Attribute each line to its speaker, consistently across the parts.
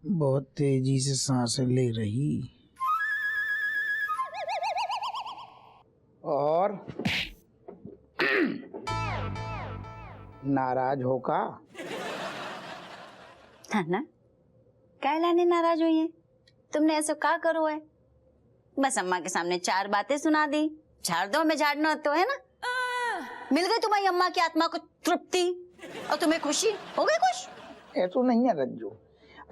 Speaker 1: बहुत तेजी से सांसें ले रही और नाराज होका
Speaker 2: है ना? क्या लाने नाराज हुई है? तुमने ऐसा क्या करो है? बस अम्मा के सामने चार बातें सुना दी, झाड़ दो में झाड़ना तो है ना। मिल गई तुम्हारी अम्मा की आत्मा को तृप्ति और तुम्हें खुशी हो गई खुश।
Speaker 1: ऐसा नहीं है रज्जू,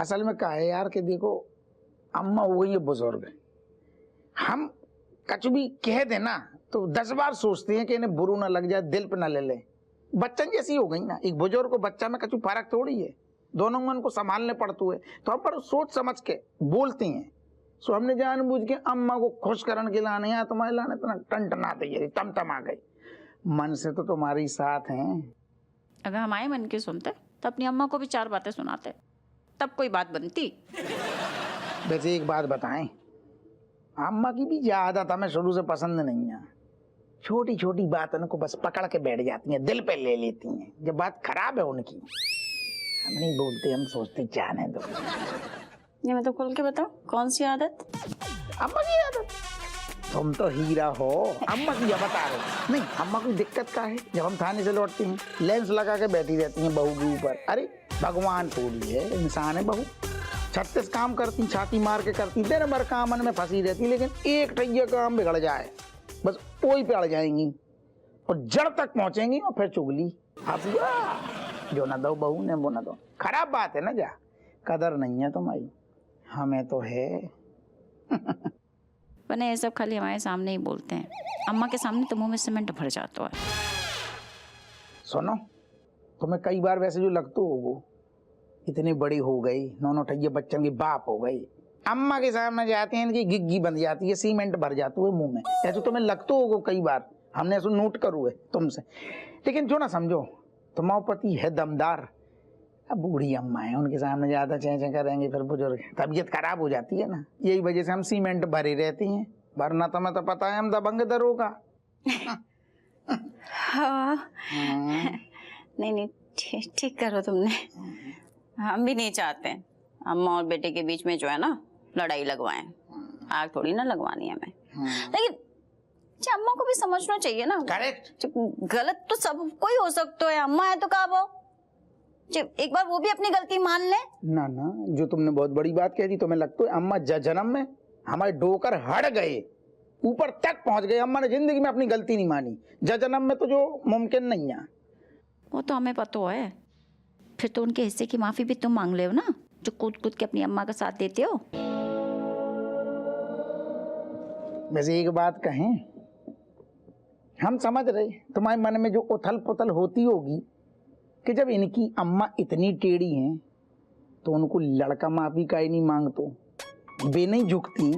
Speaker 1: असल में क्या है यार कि देखो अम्मा हो गई है बुजुर्ग, हम कछ भी कह देना तो 10 बार सोचते हैं कि इन्हें बुरू ना लग जाए, दिल पे ना ले ले। बच्चन जैसी हो गई ना, एक बुजुर्ग को बच्चा में कछु फर्क थोड़ी है, दोनों मन को संभालने पड़ते हुए तो हम पर सोच समझ के बोलते हैं। सो हमने जानबूझ के अम्मा को खुश करने के लाने या तुम्हारे लाने इतना टनटना तैयारी तम आ गई। मन से तो तुम्हारी साथ हैं।
Speaker 2: अगर हमारे मन की सुनते तो अपनी अम्मा को भी चार बातें सुनाते, तब कोई बात बनती।
Speaker 1: वैसे एक बात बताएं, अम्मा की भी ज्यादा हमें शुरू से पसंद नहीं है। छोटी छोटी बात उनको बस पकड़ के बैठ जाती हैं, दिल पे ले लेती हैं। जब बात खराब है उनकी, हम नहीं बोलते, हम सोचते जाने दो।
Speaker 2: ये मतलब खुल के बताओ कौन सी आदत?
Speaker 1: अम्मा की आदत? तुम तो हीरा हो, अम्मा की बता रहे नहीं। अम्मा की दिक्कत क्या है, जब हम थाने से लौटते हैं लेंस लगा के बैठी रहती हैं बहू के ऊपर। अरे भगवान थोड़ी है, इंसान है बहू। 36 काम करती, छाती मार के करती, दिन भर काम मन में फंसी रहती, लेकिन एक ठैया काम बिगड़ जाए बस वही पे अड़ जाएंगी और जड़ तक पहुंचेंगी और फिर चुगली। अब जो न दो बहू ने वो न दो। खराब बात है ना, जा कदर नहीं है तुम्हारी, हमें तो है।
Speaker 2: वरना ये सब खाली हमारे सामने ही बोलते हैं, अम्मा के सामने तो मुंह में सीमेंट भर जाता है।
Speaker 1: सुनो, तुम्हें कई बार वैसे जो लगतो होगो, इतनी बड़ी हो गई, नौनों ठैया बच्चों की बाप हो गई, अम्मा के सामने जाते हैं इनकी गिग्गी बन जाती है, सीमेंट भर जाती है मुंह में। ऐसे तुम्हें लगतो होगो कई बार, हमने ऐसा नोट करू है तुमसे। लेकिन जो ना समझो, तुम्हारा पति है दमदार। अब बूढ़ी अम्मा है, उनके सामने ज्यादा चें करेंगे फिर बुजुर्ग, तबीयत खराब हो जाती है ना। यही वजह से हम सीमेंट भरे रहती हैं, वरना तुम्हें तो पता है हम दबंग दरोगा।
Speaker 2: हाँ। नहीं ठीक करो तुमने। हम भी नहीं चाहते अम्मा और बेटे के बीच में जो है ना लड़ाई लगवाएं, आग थोड़ी ना लगवानी है हमें। लेकिन अम्मा को भी समझना चाहिए ना।
Speaker 1: करेक्ट।
Speaker 2: गलत तो सब कोई हो सकता है, अम्मा है तो का वो एक बार वो भी अपनी गलती मान ले
Speaker 1: ना। जो तुमने बहुत बड़ी बात कह दी, तुम्हें लगता है अम्मा जन्म में हमारे डोकर हट गए, ऊपर तक पहुंच गए। अम्मा ने जिंदगी में अपनी गलती नहीं मानी, जन्म में तो जो मुमकिन नहीं है।
Speaker 2: वो तो हमें पता है, फिर तो उनके हिस्से की माफी भी तुम मांग ले हो ना, जो कूद के अपनी अम्मा का साथ देते हो।
Speaker 1: वैसे एक बात कहें, हम समझ रहे तुम्हारे मन में जो उथल पुथल होती होगी कि जब इनकी अम्मा इतनी टेढ़ी हैं तो उनको लड़का माफी का ही नहीं मांगतो, वे नहीं झुकती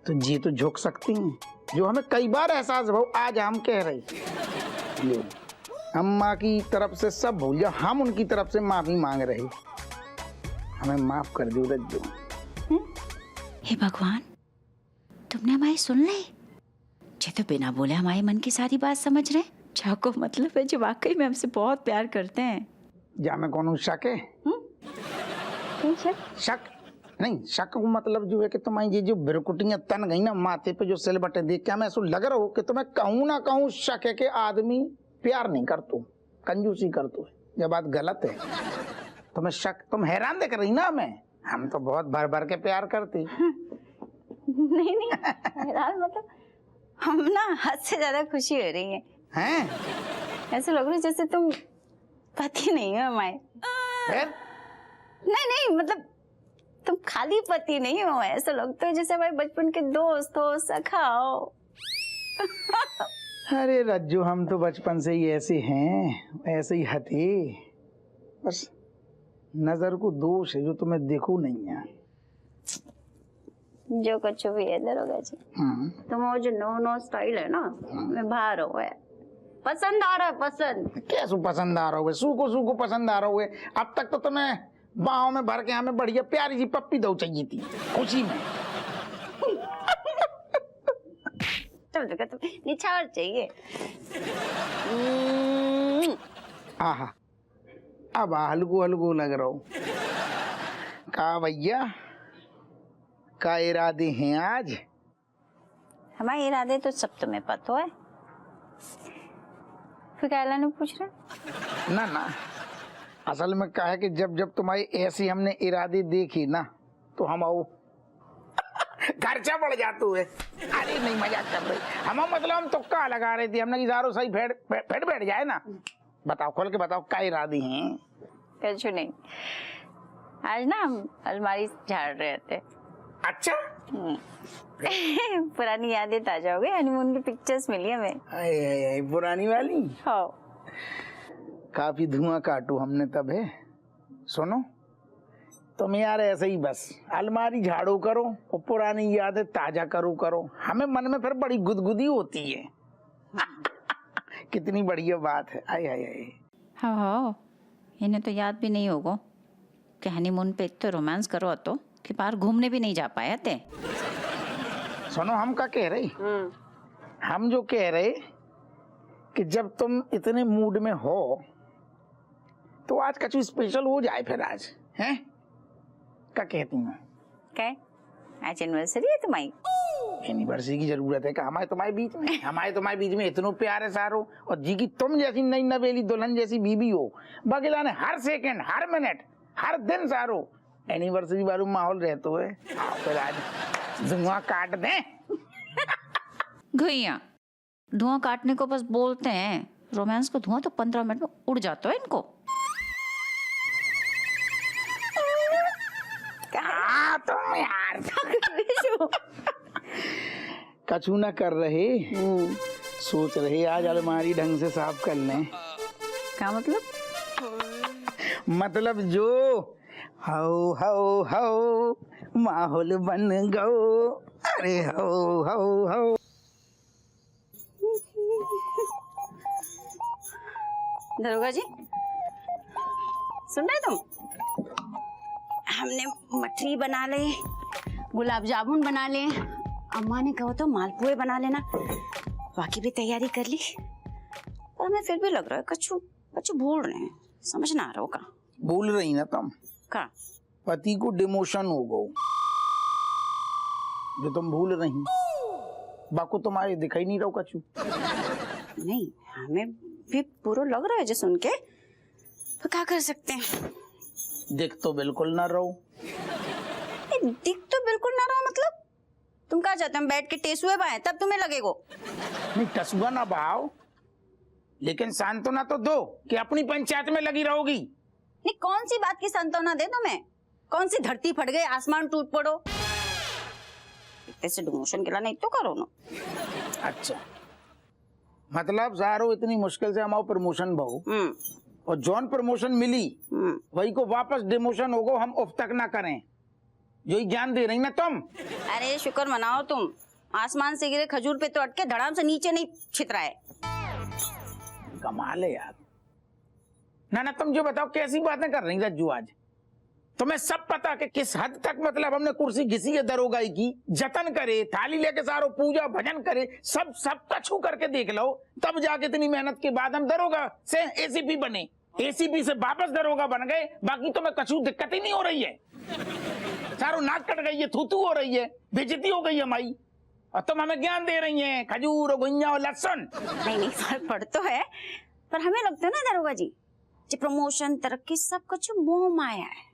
Speaker 1: तो जी तो झुक सकती हैं। जो हमें कई बार एहसास हो, आज हम कह रहे लो अम्मा की तरफ से सब भूल जाओ, हम उनकी तरफ से माफी मांग रहे, हमें माफ कर दो रज्जू।
Speaker 2: हे भगवान, तुमने हमारी सुन ली। ये तो बिना बोले हमारे मन की सारी बात समझ रहे। चाको मतलब है जो वाकई में हमसे बहुत प्यार करते हैं।
Speaker 1: जा में कौन शक है? शक नहीं, शक को मतलब जो है कि तुम्हारी ये जो बिरकुटियां तन गई ना माथे पे, जो सिल बटे देख के हमें ऐसा लग रहा हो कि तुम्हें कहूँ ना कहूँ शक है कि आदमी प्यार नहीं करतू, कंजूसी करतू है। ये बात गलत है, तुम्हें शक, तुम हैरान देख रही ना हमें, हम तो बहुत भर भर के प्यार करती।
Speaker 2: नहीं हैरान मतलब हम ना हद से ज्यादा खुशी हो रही है।
Speaker 1: हैं?
Speaker 2: ऐसे लग रहा है जैसे तुम पति नहीं हो हमारे।
Speaker 1: फिर?
Speaker 2: नहीं मतलब तुम खाली पति नहीं हो, ऐसा लगता है जैसे हमारे बचपन के दोस्त हो, सखा हो।
Speaker 1: अरे रज्जू, हम तो बचपन से ही ऐसे हैं, ऐसे ही हथे, बस नजर को दोष है जो तुम्हें देखो नहीं है।
Speaker 2: जो कुछ भी है दरोगा जी, तुम वो जो नो स्टाइल है ना, मैं बाहर हो है, पसंद आ रहा है। पसंद
Speaker 1: कैसे पसंद आ रहा हुए? सूको पसंद आ रहा हुए। अब तक तो तुम्हें बाहों में भर के हमें बढ़िया प्यारी सी पप्पी दो चाहिए थी खुशी में।
Speaker 2: तुम निछावर चाहिए।
Speaker 1: आहा, अब हल्को हल्को लग रहा हो। कहा भैया, का इरादे हैं आज?
Speaker 2: हमारे इरादे तो सब तुम्हें पता है, फिर क्या लाने पूछ रहे?
Speaker 1: ना ना, असल में क्या है कि जब जब तुम्हारी ऐसी हमने इरादे देखी ना, तो हम आओ खर्चा बढ़ जातू है। अरे नहीं, मजाक कर रही हम, मतलब हम तुक्का लगा रहे थे हमने कि सारो सही फेट बैठ जाए ना। बताओ, खोल के बताओ, क्या इरादे हैं?
Speaker 2: कुछ नहीं, आज ना हम अलमारी झाड़ रहे थे।
Speaker 1: अच्छा,
Speaker 2: पुरानी यादें ताजा हो गई, हनीमून की पिक्चर्स मिली हमें।
Speaker 1: आए, पुरानी वाली।
Speaker 2: हाँ।
Speaker 1: काफी धुआं काटू हमने तब है। सुनो तुम यार ऐसे ही बस अलमारी झाड़ू करो और पुरानी यादें ताजा करो, हमें मन में फिर बड़ी गुदगुदी होती है। कितनी बढ़िया बात है। आए आए आए।
Speaker 2: हाँ, इन्हें तो याद भी नहीं होगा कि हनीमून पे इतना रोमांस करो तो कि बाहर घूमने भी नहीं जा पाए थे।
Speaker 1: सुनो, हम क्या कह रहे, हम जो कह रहे कि जब तुम इतने मूड में हो तो आज कछु स्पेशल हो जाए फिर आज, हैं? क्या कहती हूँ?
Speaker 2: क्या? आज एनिवर्सरी है तुम्हारी?
Speaker 1: एनिवर्सरी की जरूरत है? हमारे तुम्हारे बीच में इतनो प्यार है सारो, और जी की तुम जैसी नई नवेली दुल्हन जैसी बीबी हो, बगला ने हर सेकंड, हर मिनट, हर दिन सारो एनिवर्सरी वाला माहौल रहते हुए फिर आज धुआं काट दें।
Speaker 2: घुइया, धुआं काटने को बस बोलते हैं, रोमांस को धुआं तो 15 मिनट में उड़ जाता है इनको।
Speaker 1: तुम यार कछु न कर रहे, सोच रहे आज अलमारी ढंग से साफ कर लें।
Speaker 2: क्या मतलब?
Speaker 1: मतलब जो हो हो हो माहौल बन गओ। अरे हो।
Speaker 2: दरोगा जी, सुन रहे तुम? हमने मठरी बना ले, गुलाब जामुन बना ले, अम्मा ने कहा तो मालपुए बना लेना, बाकी भी तैयारी कर ली, और हमें फिर भी लग रहा है कछु भूल रहे हैं, समझ ना आ रहा होगा।
Speaker 1: भूल रही ना तुम?
Speaker 2: क्या?
Speaker 1: पति को डिमोशन हो गो जो तुम भूल रही, बाको तुम्हारे दिखाई नहीं रहो कछु।
Speaker 2: नहीं, हमें भी पूरा लग रहा है जो सुन के, तो क्या कर सकते हैं?
Speaker 1: दिख तो बिल्कुल ना रहो।
Speaker 2: दिख तो बिल्कुल ना रहो मतलब? तुम क्या चाहते हो, हम बैठ के टेसुए बाएं तब तुम्हें लगेगा?
Speaker 1: नहीं, टसुआ ना बहाओ, लेकिन सांत्वना तो दो कि अपनी पंचायत में लगी रहोगी।
Speaker 2: नहीं, कौन सी बात की सांत्वना दे तुम्हें? कौन सी धरती फट गई, आसमान टूट पड़ो? इतने से डिमोशन के लाने तो करो ना।
Speaker 1: अच्छा, मतलब सारो इतनी मुश्किल से हमारा प्रमोशन बहु, और जॉन प्रमोशन मिली वही को वापस डिमोशन होगो, हम उफ तक ना करें, यही जान दे रही ना तुम।
Speaker 2: अरे शुक्र मनाओ तुम, आसमान से गिरे खजूर पे तो अटके, धड़ाम से नीचे नहीं छितरा है।
Speaker 1: कमाल है यार। ना तुम जो बताओ कैसी बातें कर रही रज्जू आज? तुम्हें सब पता कि किस हद तक मतलब हमने कुर्सी घिसी है दरोगाई की, जतन करे, थाली लेके सारो पूजा भजन करे, सब कछु करके देख लो, तब जाके इतनी मेहनत के बाद हम दरोगा से एसीपी बने, एसीपी से वापस दरोगा बन गए। बाकी तुम्हें कछु दिक्कत ही नहीं हो रही है, सारो नाक कट गई है, थूथू हो रही है, बेइज्जती हो गई है हमारी, और तुम हमें ज्ञान दे रही हैं खजूर गुइया और लहसुन।
Speaker 2: नहीं, फर्क पड़ तो है, पर हमें लगता है ना दरोगा जी, प्रमोशन तरक्की सब कुछ मोह माया है।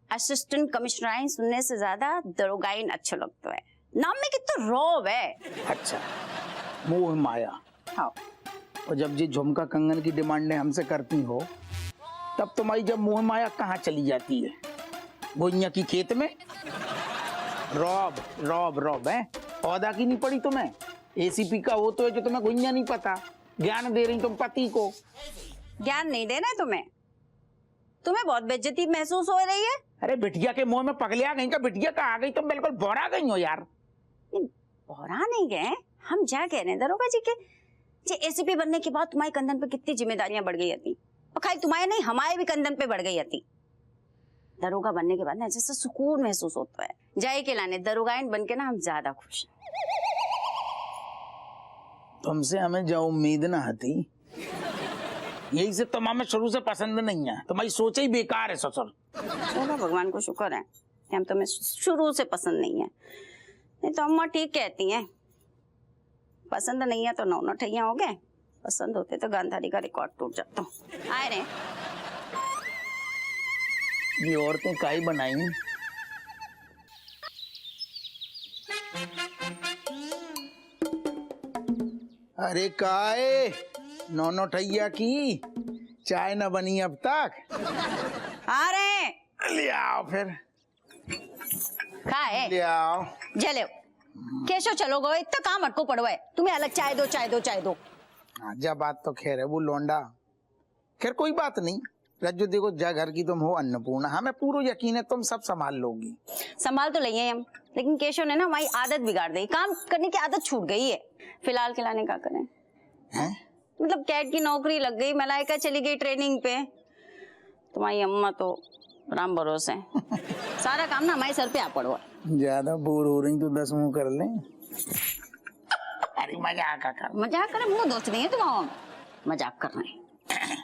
Speaker 2: असिस्टेंट कमिश्नराइन सुनने से ज्यादा दरोगाइन अच्छा लगता है, नाम में कितना रौब है।
Speaker 1: अच्छा, मोह माया।
Speaker 2: हाँ।
Speaker 1: और जब ये झुमका कंगन की डिमांडें हमसे करती हो, तब तुम्हारी जब मोह माया कहाँ चली जाती है? गोइया की खेत में? रौब है, औदा की नहीं पड़ी तुम्हें? एसीपी का वो तो है जो तुम्हें गोइया नहीं पता, ज्ञान दे रही तुम पति को।
Speaker 2: ज्ञान नहीं देना है तुम्हें बहुत बेइज्जती महसूस हो रही है।
Speaker 1: अरे बिटिया के मुंह में पगलिया गई का, बिटिया का आ गई, तुम बिल्कुल बोरा गई हो यार।
Speaker 2: बोरा नहीं गए, हम जा कह रहे हैं दरोगा जी के एसीपी बनने के बाद तुम्हारे कंधन पे कितनी जिम्मेदारियां बढ़ गई थी, और खाली तुम्हारे नहीं हमारे भी कंधन पे बढ़ गई थी। दरोगा बनने के बाद ना जैसे सुकून महसूस होता है, जाए के लाने दरोगाइन बन के ना हम ज्यादा खुश हैं।
Speaker 1: तुमसे हमें जो उम्मीद ना थी यही से तो हमें शुरू से पसंद नहीं है, तुम्हारी सोच ही बेकार है ससुर।
Speaker 2: चलो भगवान को शुक्र है कि हम तुम्हें शुरू से पसंद नहीं है, नहीं तो अम्मा ठीक कहती हैं, पसंद नहीं है तो नौ नठैया हो गए, पसंद होते तो गांधारी का रिकॉर्ड टूट जाता। आए रे
Speaker 1: ये औरतें काई बनाई। अरे काए नौनो ठैया की चाय न बनी अब तक।
Speaker 2: आ रहे
Speaker 1: ले आओ फिर,
Speaker 2: खाए
Speaker 1: ले आओ।
Speaker 2: जले कैसो चलो गए, इतना काम अटको पड़वा है, तुम्हें अलग चाय दो चाय दो चाय दो।
Speaker 1: आजा बात तो खैर है वो लौंडा, खैर कोई बात नहीं। रज्जू देखो जा घर की तुम हो अन्नपूर्णा, हमें पूरा यकीन है तुम सब संभाल लोगी।
Speaker 2: संभाल तो लिए हम, लेकिन केशव ने ना हमारी आदत बिगाड़ दी, काम करने की आदत छूट गई है। फिलहाल खिलाने का करें
Speaker 1: हैं?
Speaker 2: मतलब कैट की नौकरी लग गई, मलाइका चली गई ट्रेनिंग पे, तुम्हारी अम्मा तो राम भरोसे सारा काम ना हमारे सर पे आ पड़वा।
Speaker 1: ज्यादा बोर हो रही तो 10 मुंह कर लें। अरे मजाक कर,
Speaker 2: मजाक कर, मुंह दोस्त नहीं है तुम्हारा, मजाक कर रहे हैं।